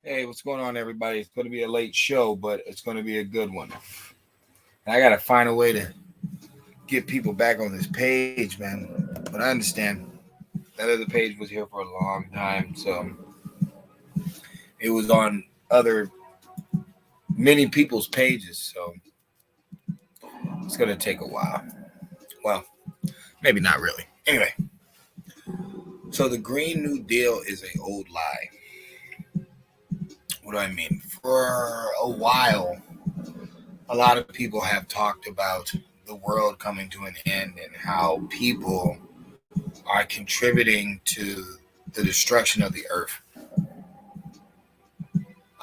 Hey, what's going on, everybody? It's going to be a late show, but it's going to be a good one. And I got to find a way to get people back on this page, man. But I understand that other page was here for a long time, so it was on other many people's pages, so it's going to take a while. Well, maybe not really. Anyway, so the Green New Deal is a old lie. What do I mean? For a while, a lot of people have talked about the world coming to an end and how people are contributing to the destruction of the earth.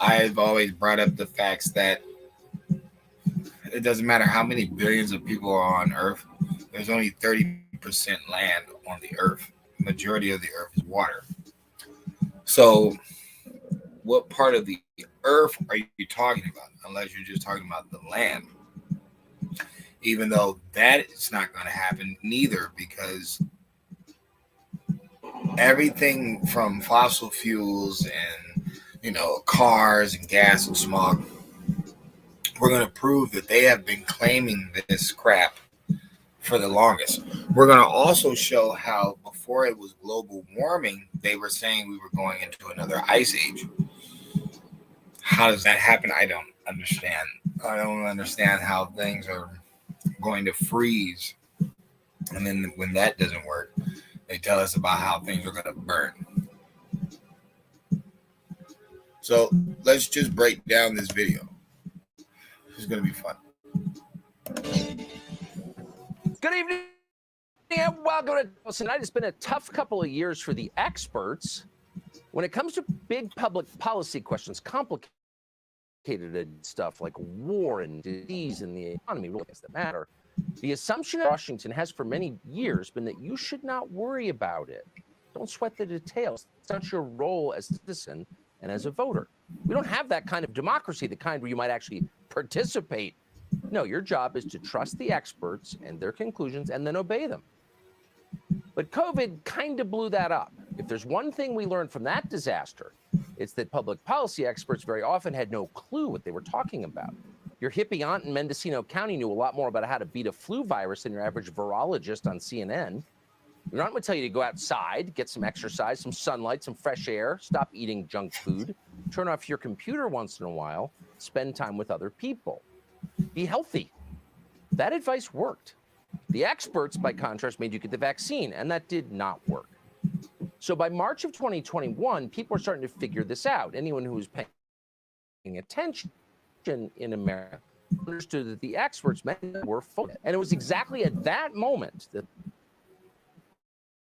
I've always brought up the facts that it doesn't matter how many billions of people are on earth, there's only 30% land on the earth. The majority of the earth is water. So, what part of the earth are you talking about? Unless you're just talking about the land. Even though that is not going to happen neither, because everything from fossil fuels and cars and gas and smog, we're going to prove that they have been claiming this crap for the longest. We're going to also show how before it was global warming, they were saying we were going into another ice age. How does that happen? I don't understand. I don't understand how things are going to freeze, and then when that doesn't work, they tell us about how things are going to burn. So let's just break down this video. It's going to be fun. Good evening and welcome to tonight. It's been a tough couple of years for the experts when it comes to big public policy questions, complicated stuff like war and disease and the economy, really things that matter. The assumption in Washington has for many years been that you should not worry about it. Don't sweat the details. It's not your role as a citizen and as a voter. We don't have that kind of democracy, the kind where you might actually participate. No, your job is to trust the experts and their conclusions and then obey them. But COVID kind of blew that up. If there's one thing we learned from that disaster, it's that public policy experts very often had no clue what they were talking about. Your hippie aunt in Mendocino County knew a lot more about how to beat a flu virus than your average virologist on CNN. Your aunt would tell you to go outside, get some exercise, some sunlight, some fresh air, stop eating junk food, turn off your computer once in a while, spend time with other people. Be healthy. That advice worked. The experts, by contrast, made you get the vaccine, and that did not work. So by March of 2021, people are starting to figure this out. Anyone who was paying attention in America understood that the experts were full. And it was exactly at that moment that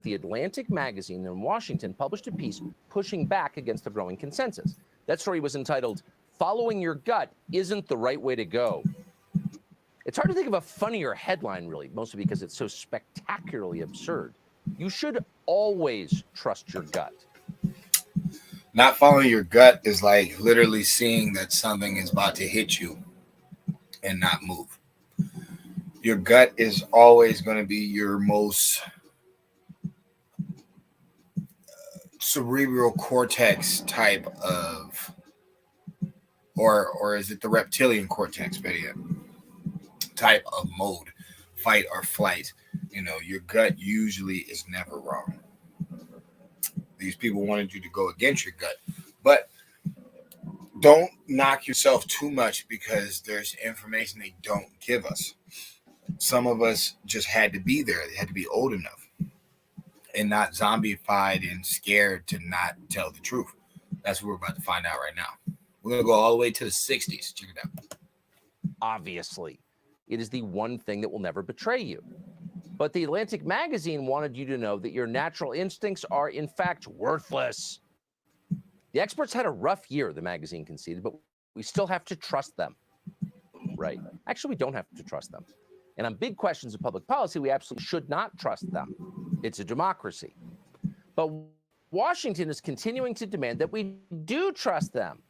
the Atlantic magazine in Washington published a piece pushing back against the growing consensus. That story was entitled, "Following Your Gut Isn't the Right Way to Go." It's hard to think of a funnier headline, really, mostly because it's so spectacularly absurd. You should always trust your gut. Not following your gut is like literally seeing that something is about to hit you and not move. Your gut is always going to be your most cerebral cortex type of, or is it the reptilian cortex, better type of mode, fight or flight. Your gut usually is never wrong. These people wanted you to go against your gut, but don't knock yourself too much because there's information they don't give us. Some of us just had to be there. They had to be old enough and not zombified and scared to not tell the truth. That's what we're about to find out right now. We're going to go all the way to the 60s. Check it out. Obviously, it is the one thing that will never betray you. But the Atlantic magazine wanted you to know that your natural instincts are, in fact, worthless. The experts had a rough year, the magazine conceded, but we still have to trust them. Right. Actually, we don't have to trust them. And on big questions of public policy, we absolutely should not trust them. It's a democracy. But Washington is continuing to demand that we do trust them.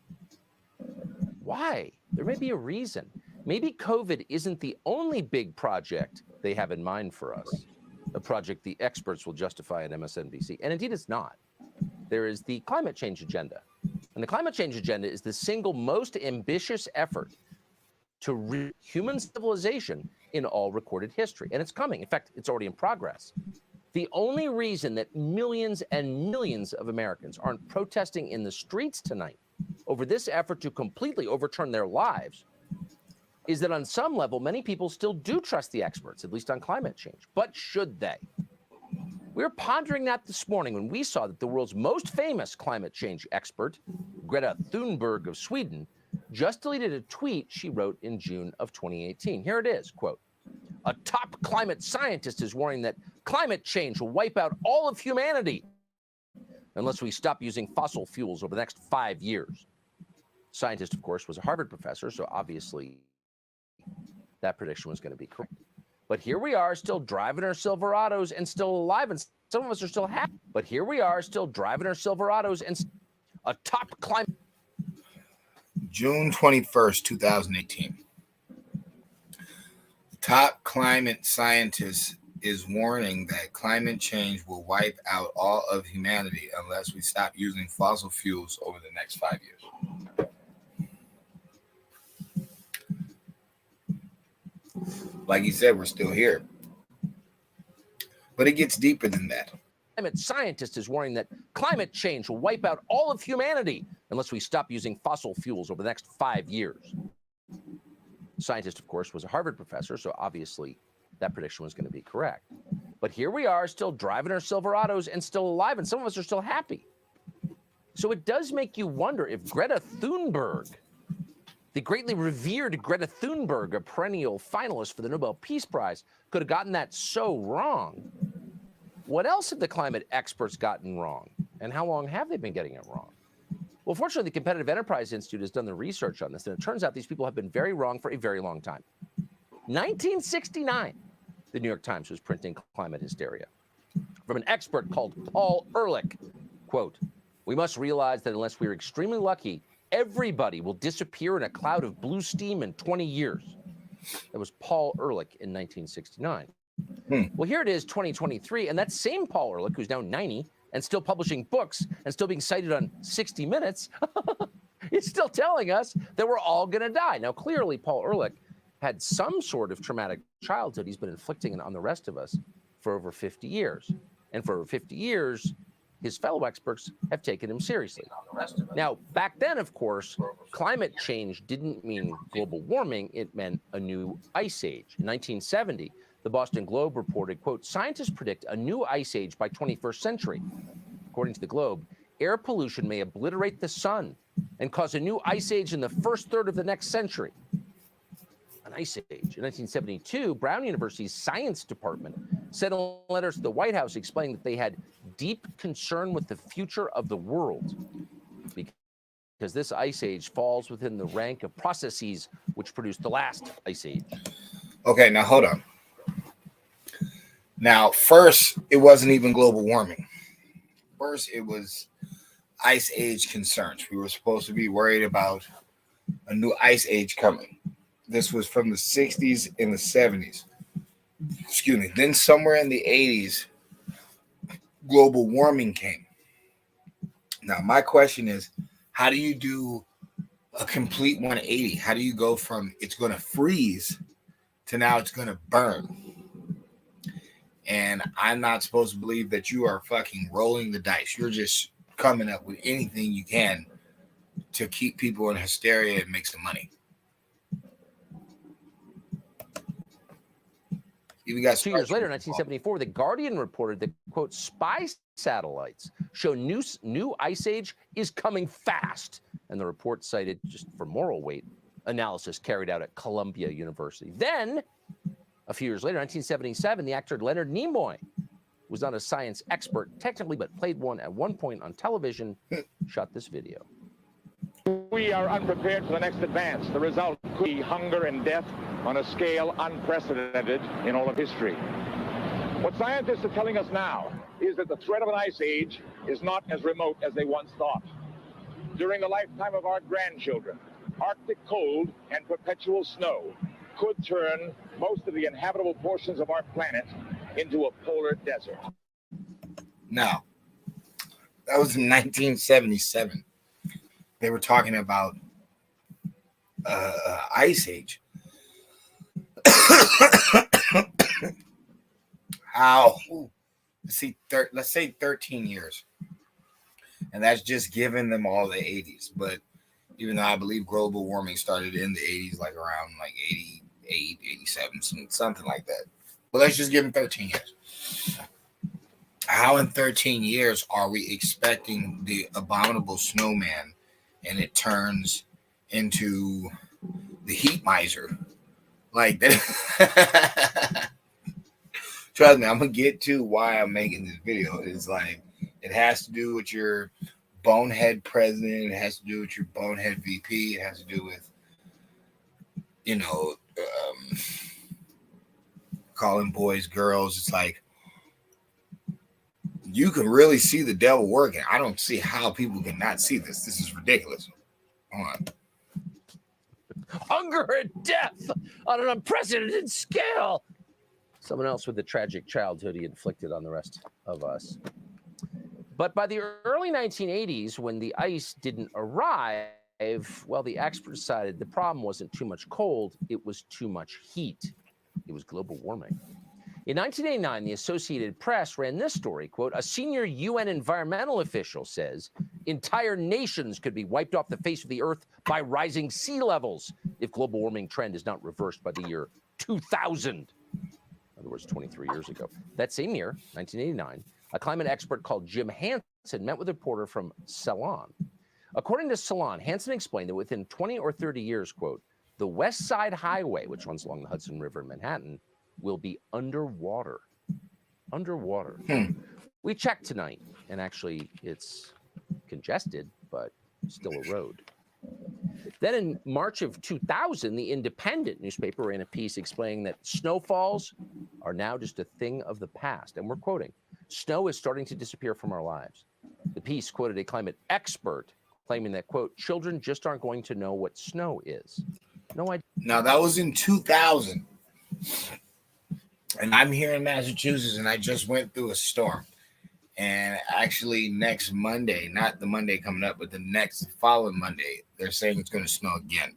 Why? There may be a reason. Maybe COVID isn't the only big project they have in mind for us, a project the experts will justify at MSNBC. And indeed, it's not. There is the climate change agenda. And the climate change agenda is the single most ambitious effort to human civilization in all recorded history. And it's coming. In fact, it's already in progress. The only reason that millions and millions of Americans aren't protesting in the streets tonight over this effort to completely overturn their lives is that on some level, many people still do trust the experts, at least on climate change. But should they? We were pondering that this morning when we saw that the world's most famous climate change expert, Greta Thunberg of Sweden, just deleted a tweet she wrote in June of 2018. Here it is, quote, "A top climate scientist is warning that climate change will wipe out all of humanity unless we stop using fossil fuels over the next 5 years." Scientist, of course, was a Harvard professor, so obviously that prediction was going to be correct. But here we are still driving our Silverados and still alive, and some of us are still happy. But here we are still driving our Silverados and a top climate. June 21st, 2018. Top climate scientist is warning that climate change will wipe out all of humanity unless we stop using fossil fuels over the next 5 years. Like he said, we're still here. But it gets deeper than that. Climate scientist is warning that climate change will wipe out all of humanity unless we stop using fossil fuels over the next 5 years. Scientist, of course, was a Harvard professor, so obviously that prediction was going to be correct. But here we are still driving our Silverados and still alive, and some of us are still happy. So it does make you wonder if Greta Thunberg, the greatly revered Greta Thunberg, a perennial finalist for the Nobel Peace Prize, could have gotten that so wrong. What else have the climate experts gotten wrong? And how long have they been getting it wrong? Well, fortunately, the Competitive Enterprise Institute has done the research on this, and it turns out these people have been very wrong for a very long time. 1969, the New York Times was printing climate hysteria from an expert called Paul Ehrlich. Quote, "We must realize that unless we're extremely lucky, everybody will disappear in a cloud of blue steam in 20 years. That was Paul Ehrlich in 1969. Well, here it is, 2023, and that same Paul Ehrlich, who's now 90 and still publishing books and still being cited on 60 Minutes, is still telling us that we're all going to die. Now, clearly, Paul Ehrlich had some sort of traumatic childhood he's been inflicting on the rest of us for over 50 years. And for over 50 years, his fellow experts have taken him seriously. Now, back then, of course, climate change didn't mean global warming. It meant a new ice age. In 1970, the Boston Globe reported, quote, "Scientists predict a new ice age by 21st century. According to the Globe, air pollution may obliterate the sun and cause a new ice age in the first third of the next century." An ice age. In 1972, Brown University's science department sent letters to the White House explaining that they had deep concern with the future of the world because this ice age falls within the rank of processes which produced the last ice age. Okay, now hold on. Now, first, it wasn't even global warming. First, it was ice age concerns. We were supposed to be worried about a new ice age coming. This was from the 60s and the 70s. Excuse me. Then somewhere in the 80s, global warming came. Now, my question is, how do you do a complete 180? How do you go from it's going to freeze to now it's going to burn? And I'm not supposed to believe that you are fucking rolling the dice. You're just coming up with anything you can to keep people in hysteria and make some money. Even got 2 years later, in 1974, The Guardian reported that, quote, "spy satellites show new ice age is coming fast." And the report cited, just for moral weight, analysis carried out at Columbia University. Then, a few years later, 1977, the actor Leonard Nimoy was not a science expert technically, but played one at one point on television, shot this video. We are unprepared for the next advance. The result could be hunger and death on a scale unprecedented in all of history. What scientists are telling us now is that the threat of an ice age is not as remote as they once thought. During the lifetime of our grandchildren, Arctic cold and perpetual snow could turn most of the inhabitable portions of our planet into a polar desert. Now, that was in 1977. they were talking about ice age. How let's say 13 years, and that's just giving them all the 80s. But even though I believe global warming started in the 80s, like around like 88, 87, something like that. But let's just give them 13 years. How in 13 years are we expecting the abominable snowman and it turns into the heat miser? Like that. Trust me, I'm gonna get to why I'm making this video. It's like it has to do with your bonehead president, it has to do with your bonehead VP, it has to do with, you know, calling boys girls. It's like you can really see the devil working. I don't see how people can not see this. This is ridiculous. Hold on. Hunger and death on an unprecedented scale. Someone else with the tragic childhood he inflicted on the rest of us. But by the early 1980s, when the ice didn't arrive, well, the experts decided the problem wasn't too much cold, it was too much heat. It was global warming. In 1989, the Associated Press ran this story, quote, a senior UN environmental official says entire nations could be wiped off the face of the earth by rising sea levels if global warming trend is not reversed by the year 2000. In other words, 23 years ago. That same year, 1989, a climate expert called Jim Hansen met with a reporter from Ceylon. According to Ceylon, Hansen explained that within 20 or 30 years, quote, the West Side Highway, which runs along the Hudson River in Manhattan, will be underwater. Underwater. We checked tonight, and actually it's congested, but still a road. Then in March of 2000, the Independent newspaper ran a piece explaining that snowfalls are now just a thing of the past. And we're quoting, snow is starting to disappear from our lives. The piece quoted a climate expert claiming that, quote, children just aren't going to know what snow is. No idea. Now, that was in 2000. And I'm here in Massachusetts, and I just went through a storm. And actually, next Monday, not the Monday coming up, but the next following Monday, they're saying it's going to snow again.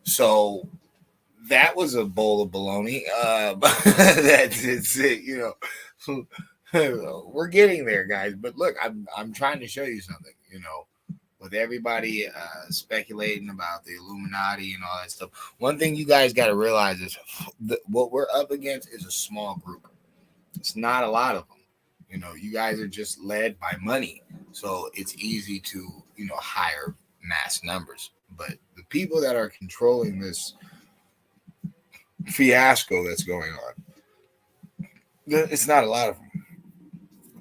So that was a bowl of baloney. That's it, you know. We're getting there, guys. But look, I'm trying to show you something, you know. With everybody speculating about the Illuminati and all that stuff, one thing you guys got to realize is what we're up against is a small group. It's not a lot of them. You know, you guys are just led by money. So it's easy to, you know, hire mass numbers. But the people that are controlling this fiasco that's going on, it's not a lot of them.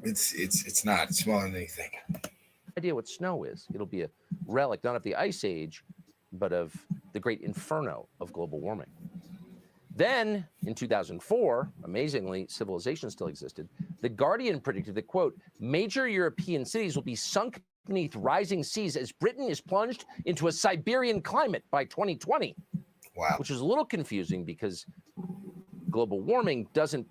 It's not. It's smaller than anything. Idea what snow is. It'll be a relic not of the ice age, but of the great inferno of global warming. Then in 2004, amazingly, civilization still existed. The Guardian predicted that, quote, major European cities will be sunk beneath rising seas as Britain is plunged into a Siberian climate by 2020. Wow. Which is a little confusing because global warming doesn't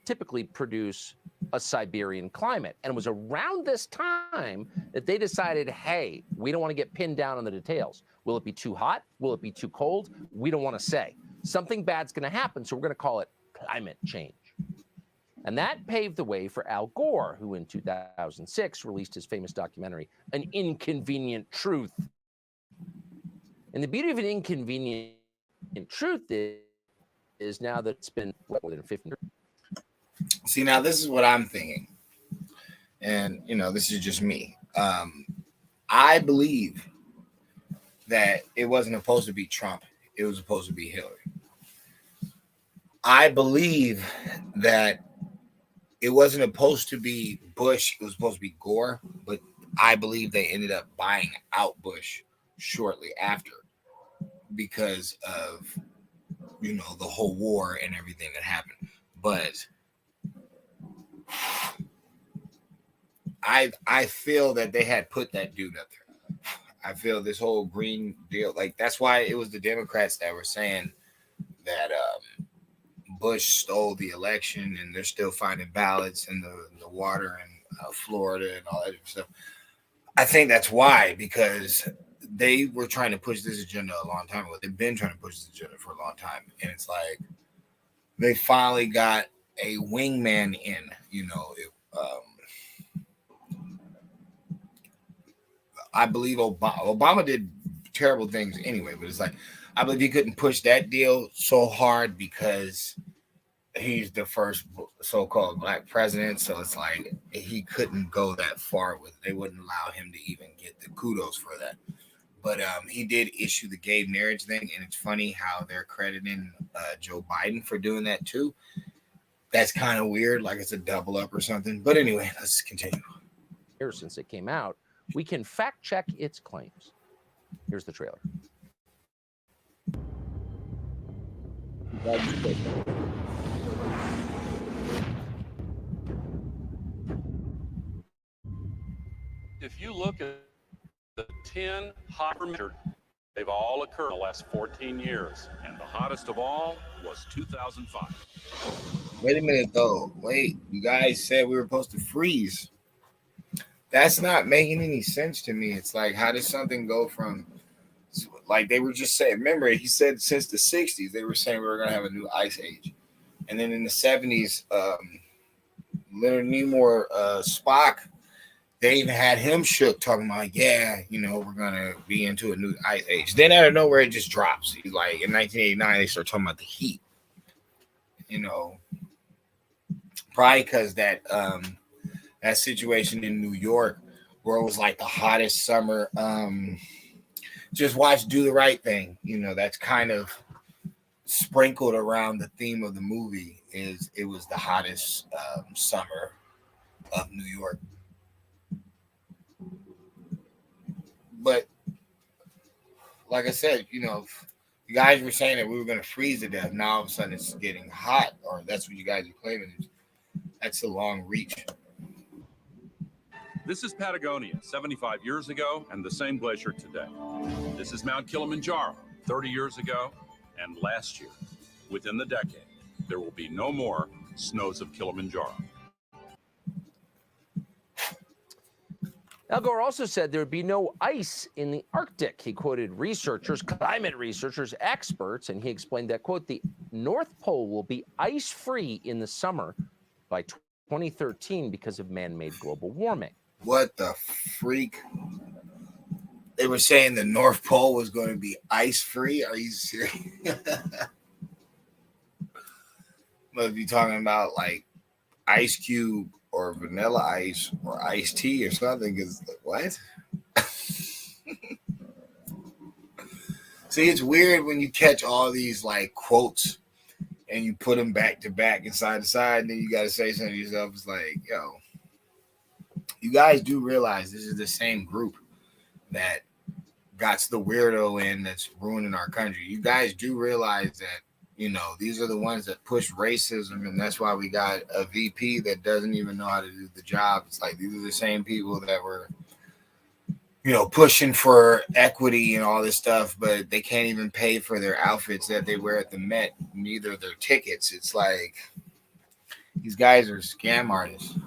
typically produce a Siberian climate. And it was around this time that they decided, hey, we don't want to get pinned down on the details. Will it be too hot? Will it be too cold? We don't want to say. Something bad's going to happen, so we're going to call it climate change. And that paved the way for Al Gore, who in 2006 released his famous documentary, An Inconvenient Truth. And the beauty of An Inconvenient Truth is now that it's been more than 50 years. See, now this is what I'm thinking. And, you know, this is just me. I believe that it wasn't supposed to be Trump. It was supposed to be Hillary. I believe that it wasn't supposed to be Bush. It was supposed to be Gore. But I believe they ended up buying out Bush shortly after because of, you know, the whole war and everything that happened. But I feel that they had put that dude up there. I feel this whole green deal, like that's why it was the Democrats that were saying that Bush stole the election, and they're still finding ballots in the water in Florida and all that stuff. I think that's why, because they were trying to push this agenda a long time ago. They've been trying to push this agenda for a long time, and it's like they finally got a wingman in. I believe Obama did terrible things anyway, but it's like I believe he couldn't push that deal so hard because he's the first so-called black president. So it's like he couldn't go that far with it. They wouldn't allow him to even get the kudos for that. But he did issue the gay marriage thing, and it's funny how they're crediting Joe Biden for doing that too. That's kind of weird, like it's a double up or something. But anyway, let's continue. Here since it came out, we can fact check its claims. Here's the trailer. If you look at the 10 hot measured, they've all occurred in the last 14 years, and the hottest of all was 2005. Wait a minute, though. Wait, you guys said we were supposed to freeze. That's not making any sense to me. It's like, how does something go from, like they were just saying, remember, he said since the 60s, they were saying we were going to have a new ice age. And then in the 70s, Leonard Nimoy, Spock, they even had him shook talking about, like, yeah, we're going to be into a new ice age. Then out of nowhere, it just drops. He's like, in 1989, they start talking about the heat. Probably because that situation in New York where it was like the hottest summer. Just watch Do the Right Thing. That's kind of sprinkled around the theme of the movie. It was the hottest summer of New York. But like I said, you guys were saying that we were going to freeze to death. Now all of a sudden it's getting hot, or that's what you guys are claiming. That's a long reach. This is Patagonia 75 years ago and the same glacier today. This is Mount Kilimanjaro 30 years ago and last year. Within the decade, there will be no more snows of Kilimanjaro. Al Gore also said there would be no ice in the Arctic. He quoted researchers, climate researchers, experts, and he explained that, quote, the North Pole will be ice-free in the summer by 2013 because of man-made global warming. What the freak? They were saying the North Pole was going to be ice-free? Are you serious? Must be talking about like Ice Cube or Vanilla Ice or iced tea or something. Because what? See, it's weird when you catch all these like quotes and you put them back to back and side to side, and then you got to say something to yourself. It's like, yo, you guys do realize this is the same group that got the weirdo in that's ruining our country. You guys do realize that, these are the ones that push racism, and that's why we got a VP that doesn't even know how to do the job. It's like these are the same people that were, pushing for equity and all this stuff, but they can't even pay for their outfits that they wear at the Met, neither their tickets. It's like these guys are scam artists,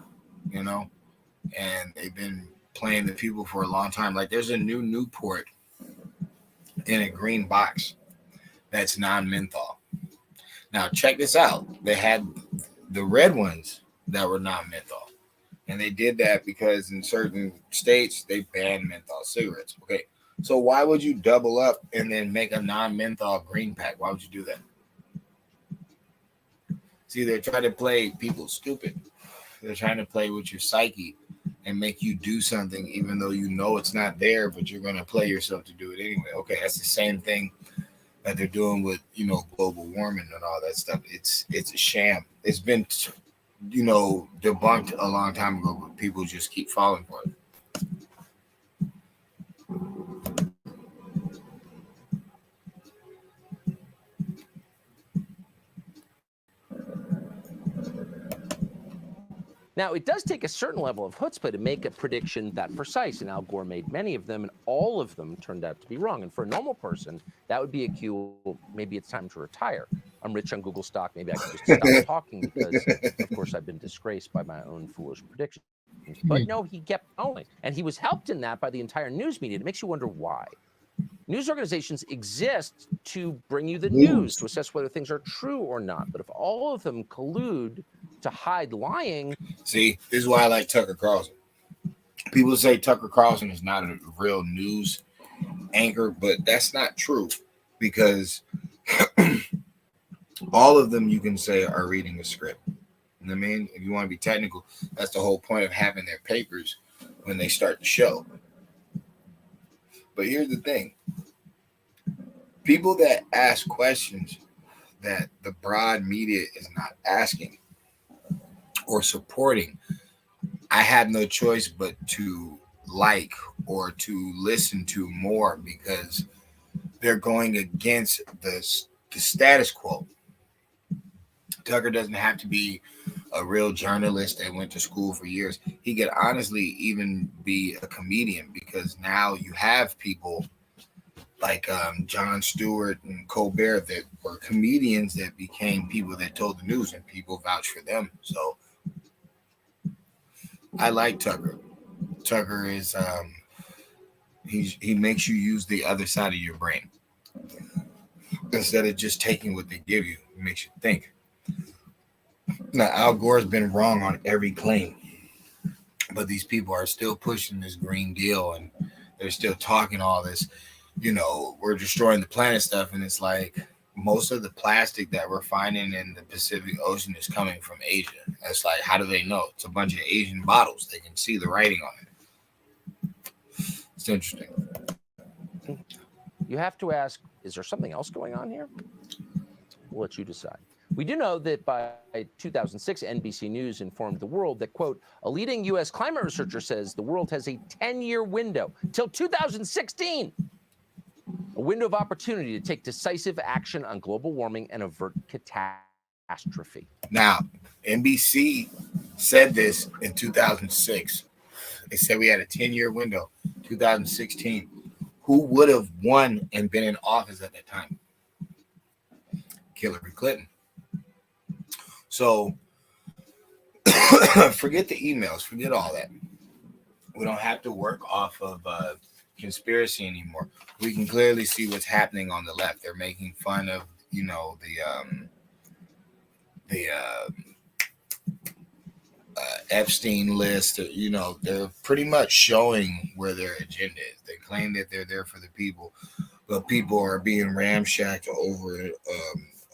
and they've been playing the people for a long time. Like there's a new Newport in a green box that's non-menthol. Now check this out. They had the red ones that were non-menthol. And they did that because in certain states, they banned menthol cigarettes. Okay, so why would you double up and then make a non-menthol green pack? Why would you do that? See, they're trying to play people stupid. They're trying to play with your psyche and make you do something even though you know it's not there, but you're going to play yourself to do it anyway. Okay, that's the same thing that they're doing with, global warming and all that stuff. It's a sham. It's been debunked a long time ago, but people just keep falling for it. Now, it does take a certain level of chutzpah to make a prediction that precise, and Al Gore made many of them, and all of them turned out to be wrong. And for a normal person, that would be a cue, maybe it's time to retire. I'm rich on Google stock, maybe I can just stop talking because, of course, I've been disgraced by my own foolish predictions. But no, he kept going, and he was helped in that by the entire news media. It makes you wonder why. News organizations exist to bring you the news, to assess whether things are true or not. But if all of them collude to hide lying. See, this is why I like Tucker Carlson. People say Tucker Carlson is not a real news anchor, but that's not true, because all of them, you can say, are reading a script. And I mean, if you want to be technical, that's the whole point of having their papers when they start the show. But here's the thing. People that ask questions that the broad media is not asking or supporting, I have no choice but to like or to listen to more, because they're going against the status quo. Tucker doesn't have to be a real journalist that went to school for years. He could honestly even be a comedian, because now you have people like Jon Stewart and Colbert that were comedians that became people that told the news, and people vouch for them. So I like Tucker. Tucker is he makes you use the other side of your brain instead of just taking what they give you. It makes you think. Now, Al Gore's been wrong on every claim, but these people are still pushing this Green Deal, and they're still talking all this, we're destroying the planet stuff. And it's like, most of the plastic that we're finding in the Pacific Ocean is coming from Asia. It's like, how do they know? It's a bunch of Asian bottles. They can see the writing on it. It's interesting. You have to ask, is there something else going on here? We'll let you decide. We do know that by 2006, NBC News informed the world that, quote, a leading U.S. climate researcher says the world has a 10-year window till 2016, a window of opportunity to take decisive action on global warming and avert catastrophe. Now, NBC said this in 2006. They said we had a 10-year window, 2016. Who would have won and been in office at that time? Hillary Clinton. So forget the emails, forget all that. We don't have to work off of conspiracy anymore. We can clearly see what's happening on the left. They're making fun of, the Epstein list. They're pretty much showing where their agenda is. They claim that they're there for the people, but people are being ramshacked over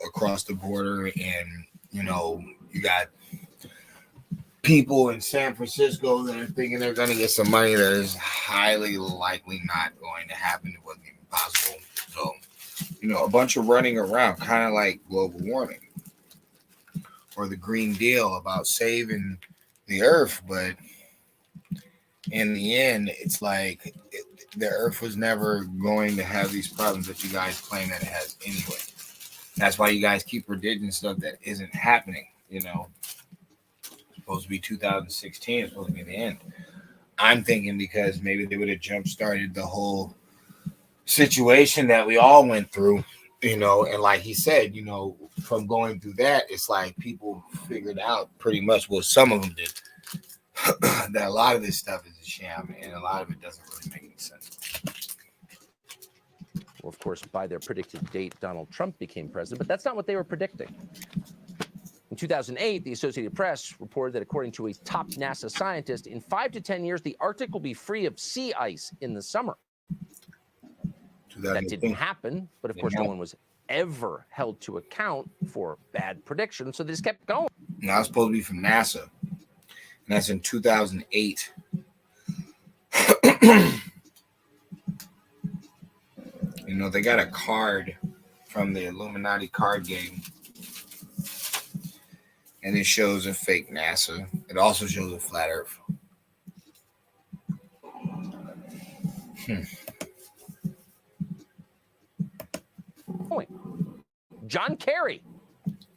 across the border, and you got people in San Francisco that are thinking they're going to get some money that is highly likely not going to happen. It wasn't even possible. So, a bunch of running around, kind of like global warming or the Green Deal about saving the earth. But in the end, it's like the earth was never going to have these problems that you guys claim that it has anyway. That's why you guys keep predicting stuff that isn't happening. It's supposed to be 2016. It's supposed to be the end. I'm thinking because maybe they would have jump-started the whole situation that we all went through, and like he said, from going through that, it's like people figured out pretty much, well, some of them did, that a lot of this stuff is a sham, and a lot of it doesn't really make any sense. Well, of course, by their predicted date, Donald Trump became president, but that's not what they were predicting. In 2008, the Associated Press reported that according to a top NASA scientist, in 5 to 10 years, the Arctic will be free of sea ice in the summer. That didn't happen, but of course, no one was ever held to account for bad predictions, so they just kept going. Now it's supposed to be from NASA, and that's in 2008. They got a card from the Illuminati card game, and it shows a fake NASA. It also shows a flat Earth. John Kerry,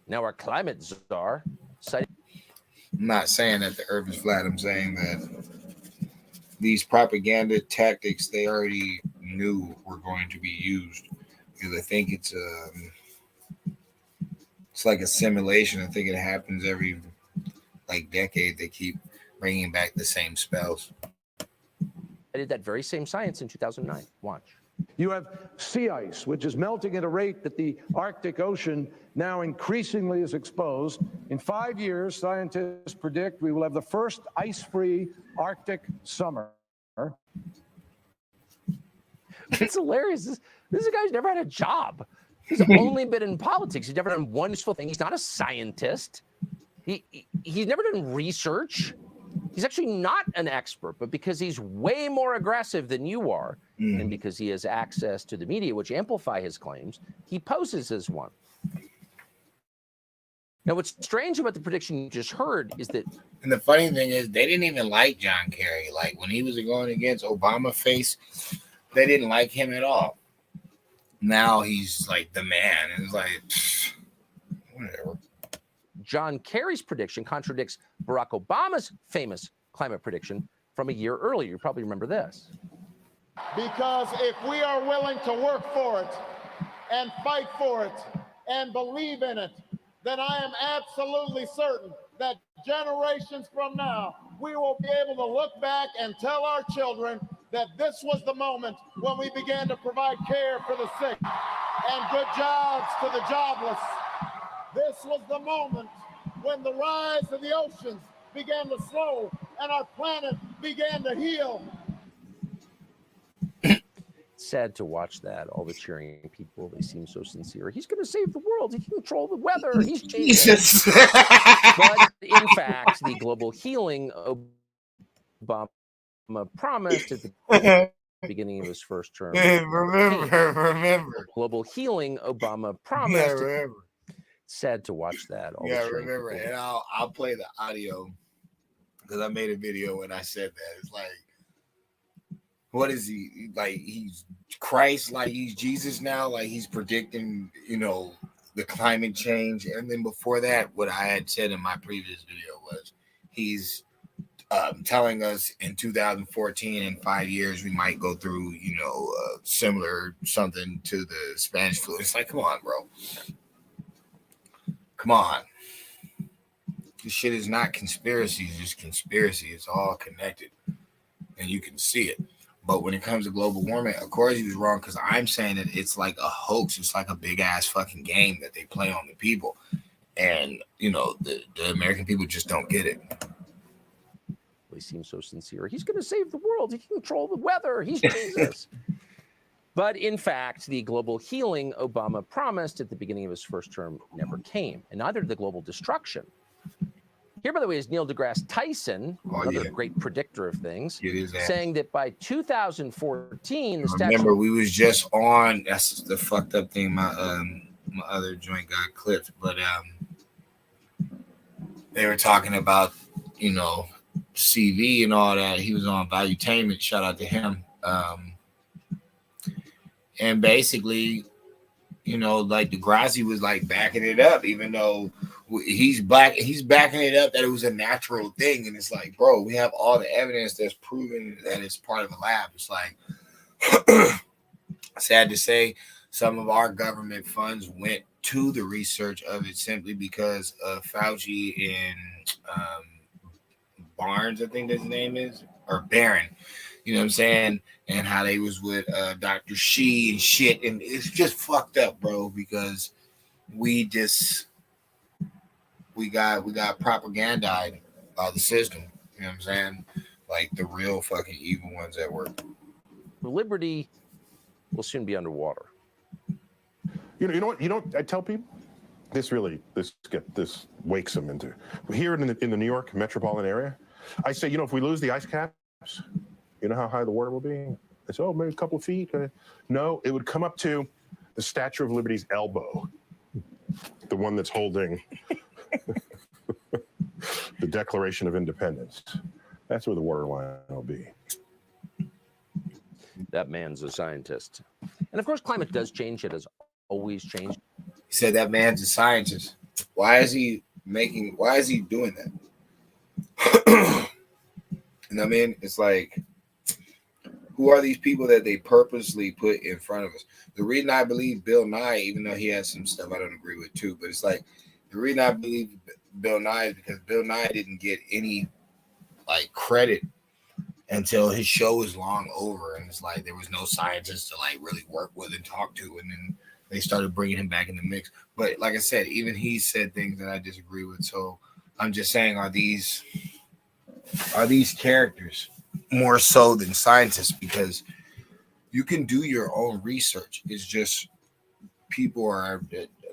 now our climate czar, cited. I'm not saying that the Earth is flat. I'm saying that these propaganda tactics they already knew were going to be used, because I think it's like a simulation. I think it happens every decade. They keep bringing back the same spells. I did that very same science in 2009. Watch. You have sea ice, which is melting at a rate that the Arctic Ocean now increasingly is exposed. In 5 years, scientists predict we will have the first ice-free Arctic summer. It's hilarious. This is a guy who's never had a job. He's only been in politics. He's never done one useful thing. He's not a scientist. He's never done research. He's actually not an expert, but because he's way more aggressive than you are, and because he has access to the media, which amplify his claims, he poses as one. Now, what's strange about the prediction you just heard is that... And the funny thing is, they didn't even like John Kerry. Like, when he was going against Obama face, they didn't like him at all. Now he's like the man. And it's like, whatever. John Kerry's prediction contradicts Barack Obama's famous climate prediction from a year earlier. You probably remember this. Because if we are willing to work for it and fight for it and believe in it, then I am absolutely certain that generations from now, we will be able to look back and tell our children that this was the moment when we began to provide care for the sick and good jobs to the jobless. This was the moment when the rise of the oceans began to slow and our planet began to heal. Sad to watch that. All the cheering people, they seem so sincere. He's going to save the world. He can control the weather. He's Jesus. But in fact, the global healing Obama promised at the beginning of his first term. Remember. Global healing Obama promised. Yeah, remember. Sad to watch that. All yeah, remember. And I'll play the audio because I made a video when I said that. It's like, what is he like? He's Christ, like he's Jesus now, like he's predicting, the climate change. And then before that, what I had said in my previous video was he's telling us in 2014, in 5 years, we might go through, similar something to the Spanish flu. It's like, come on, bro. Come on. This shit is not conspiracy, it's just conspiracy. It's all connected. And you can see it. But when it comes to global warming, of course he was wrong, because I'm saying that it's like a hoax. It's like a big ass fucking game that they play on the people. And, the American people just don't get it. He seems so sincere. He's going to save the world. He can control the weather. He's Jesus. But in fact, the global healing Obama promised at the beginning of his first term never came, and neither did the global destruction. Here, by the way, is Neil deGrasse Tyson, another great predictor of things, saying that by 2014, the statute... Remember, we was just on, that's the fucked up thing, my other joint got clipped, but they were talking about, CV and all that. He was on Valuetainment, shout out to him. And basically, like Degrassi was like backing it up, even though he's backing it up that it was a natural thing. And it's like, bro, we have all the evidence that's proven that it's part of a lab. It's like, sad to say, some of our government funds went to the research of it simply because of Fauci and Barnes, I think his name is, or Barron. You know what I'm saying? And how they was with Dr. Shi and shit. And it's just fucked up, bro, because we got propagandized by the system. You know what I'm saying? Like the real fucking evil ones at work. Liberty will soon be underwater. You know what? I tell people this wakes them into here in the New York metropolitan area. I say, if we lose the ice caps, you know how high the water will be? I say, maybe a couple of feet. No, it would come up to the Statue of Liberty's elbow, the one that's holding the Declaration of Independence. That's where the water line will be. That man's a scientist. And of course, climate does change. It has always changed. He said that man's a scientist. Why is he doing that? And I mean, it's like, who are these people that they purposely put in front of us? The reason I believe Bill Nye, even though he has some stuff I don't agree with too, but it's like, the reason I believe Bill Nye is because Bill Nye didn't get any credit until his show was long over, and it's like there was no scientists to like really work with and talk to, and then they started bringing him back in the mix. But like I said, even he said things that I disagree with. So I'm just saying, are these characters more so than scientists? Because you can do your own research. It's just people are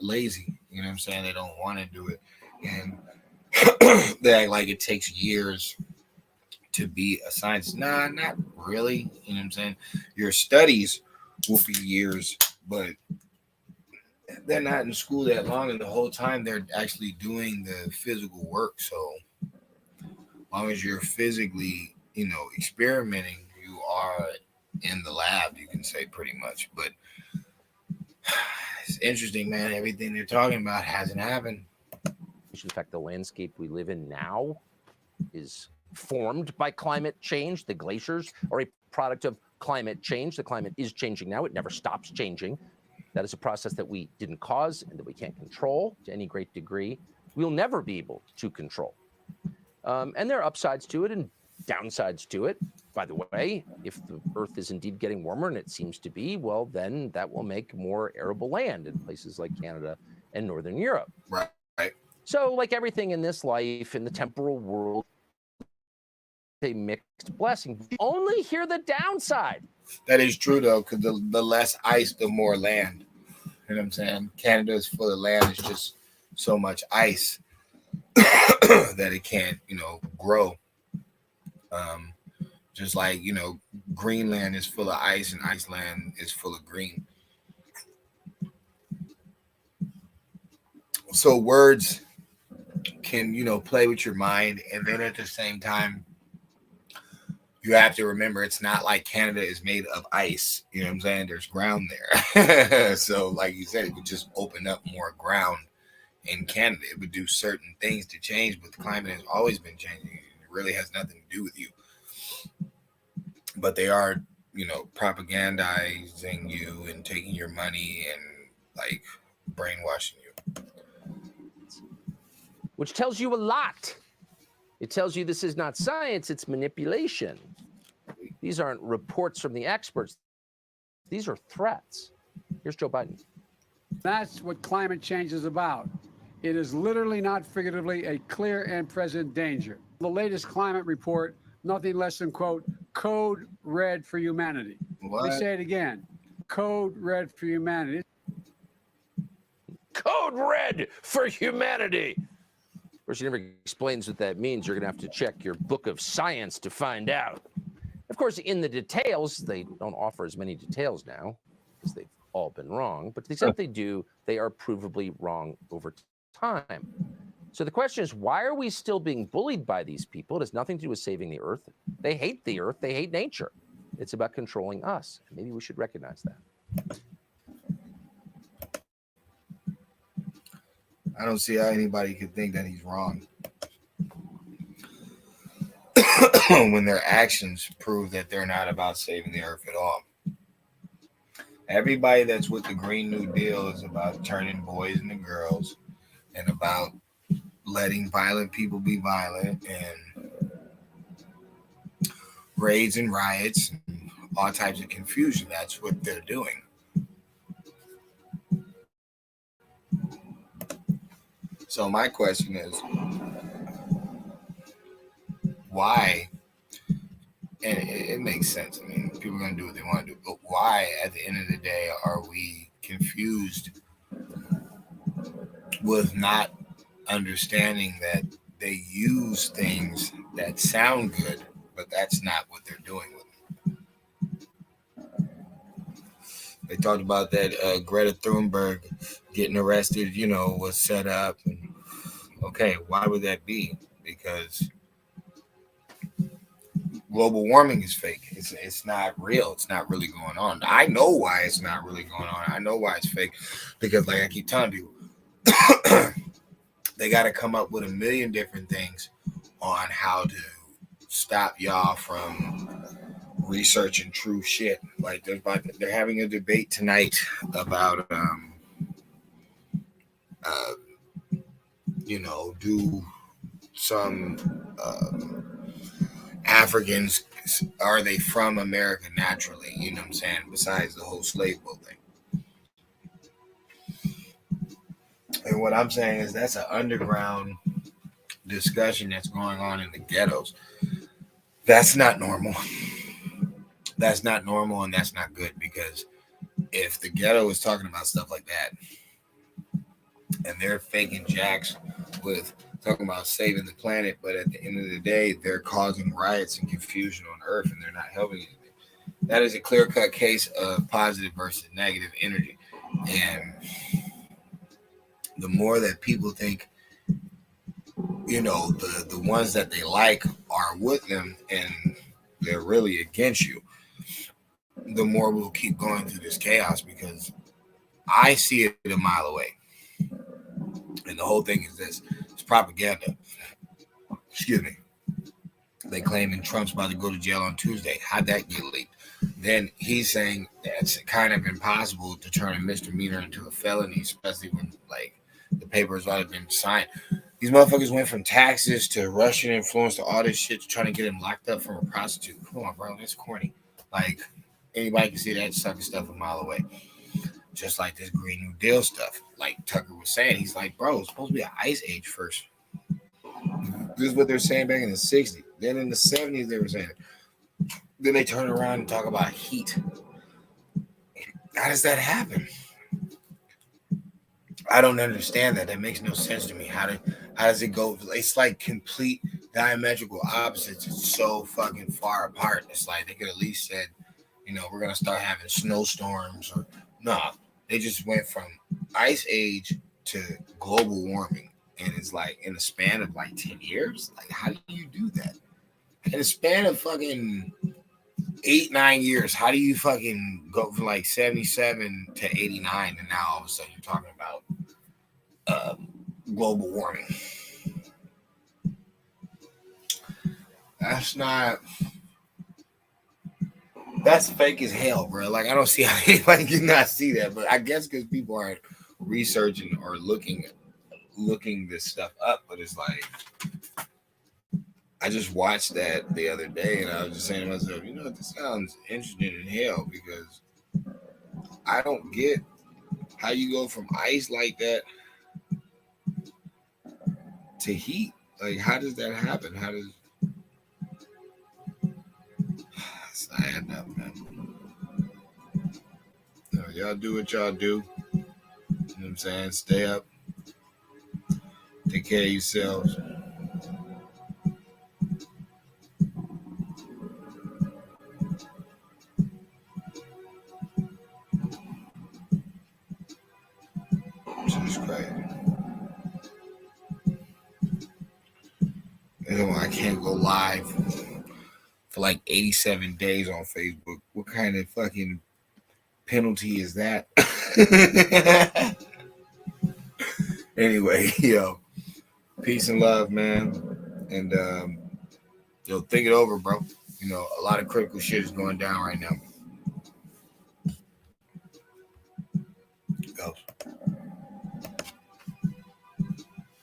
lazy. You know what I'm saying? They don't want to do it, and they act like it takes years to be a scientist. Nah, not really. You know what I'm saying? Your studies will be years, but they're not in school that long, and the whole time they're actually doing the physical work. So as long as you're physically, experimenting, you are in the lab, you can say pretty much. But it's interesting, man. Everything they're talking about hasn't happened. In fact, the landscape we live in now is formed by climate change. The glaciers are a product of climate change. The climate is changing now. It never stops changing. That is a process that we didn't cause and that we can't control to any great degree. We'll never be able to control. And there are upsides to it and downsides to it. By the way, if the Earth is indeed getting warmer, and it seems to be, well, then that will make more arable land in places like Canada and Northern Europe. Right. So, like everything in this life, in the temporal world, a mixed blessing. You only hear the downside. That is true, though, because the less ice, the more land. You know what I'm saying? Canada is full of land. It's just so much ice that it can't, grow. Just like, Greenland is full of ice and Iceland is full of green. So words can, play with your mind. And then at the same time, you have to remember it's not like Canada is made of ice. You know what I'm saying? There's ground there. So like you said, it would just open up more ground in Canada. It would do certain things to change, but the climate has always been changing. It really has nothing to do with you. But they are, propagandizing you and taking your money and like brainwashing you. Which tells you a lot. It tells you this is not science, it's manipulation. These aren't reports from the experts. These are threats. Here's Joe Biden. That's what climate change is about. It is literally, not figuratively, a clear and present danger. The latest climate report, nothing less than, quote, code red for humanity. What? Let me say it again. Code red for humanity. Code red for humanity. Of course, he never explains what that means. You're going to have to check your book of science to find out. Of course, in the details, they don't offer as many details now because they've all been wrong. But to the extent they do, they are provably wrong over time. So the question is, why are we still being bullied by these people? It has nothing to do with saving the Earth. They hate the Earth. They hate nature. It's about controlling us. And maybe we should recognize that. I don't see how anybody could think that he's wrong when their actions prove that they're not about saving the Earth at all. Everybody that's with the Green New Deal is about turning boys into girls and about letting violent people be violent and raids and riots and all types of confusion. That's what they're doing. So my question is, why? And it makes sense. I mean, people are going to do what they want to do. But why, at the end of the day, are we confused with not understanding that they use things that sound good, but that's not what they're doing with them? They talked about that Greta Thunberg getting arrested, was set up. Okay, why would that be? Because global warming is fake. It's not real. It's not really going on. I know why it's not really going on. I know why it's fake. Because like I keep telling people, they got to come up with a million different things on how to stop y'all from researching true shit. Like they're having a debate tonight about do some Africans are they from America naturally? You know what I'm saying? Besides the whole slave boat thing. And what I'm saying is that's an underground discussion that's going on in the ghettos. That's not normal. That's not normal, and that's not good, because if the ghetto is talking about stuff like that and they're faking jacks with talking about saving the planet, but at the end of the day, they're causing riots and confusion on Earth and they're not helping anything. That is a clear-cut case of positive versus negative energy. And the more that people think, the ones that they like are with them and they're really against you, the more we'll keep going through this chaos, because I see it a mile away. And the whole thing is this: it's propaganda. Excuse me. They claiming Trump's about to go to jail on Tuesday. How'd that get leaked? Then he's saying it's kind of impossible to turn a misdemeanor into a felony, especially when the papers already been signed. These motherfuckers went from taxes to Russian influence to all this shit to trying to get him locked up from a prostitute. Come on, bro, that's corny. Anybody can see that sucker stuff a mile away. Just like this Green New Deal stuff. Like Tucker was saying, he's like, bro, it's supposed to be an ice age first. This is what they're saying back in the 60s. Then in the 70s, they were saying it. Then they turn around and talk about heat. How does that happen? I don't understand that. That makes no sense to me. How does it go? It's like complete diametrical opposites. It's so fucking far apart. It's like they could at least said, we're going to start having snowstorms. Or nah, they just went from ice age to global warming. And it's like in the span of 10 years. Like, how do you do that? In the span of fucking 8-9 years, how do you fucking go from 77 to 89 and now all of a sudden you're talking about global warming? That's fake as hell, bro. I don't see how anybody can not see that, but I guess because people aren't researching or looking this stuff up. But it's I just watched that the other day and I was just saying to myself, this sounds interesting in hell, because I don't get how you go from ice like that to heat. How does that happen? How does it's not adding up, man. Y'all do what y'all do. You know what I'm saying? Stay up. Take care of yourselves. Jesus Christ. I can't go live for 87 days on Facebook. What kind of fucking penalty is that? Anyway, peace and love, man. And think it over, bro. A lot of critical shit is going down right now.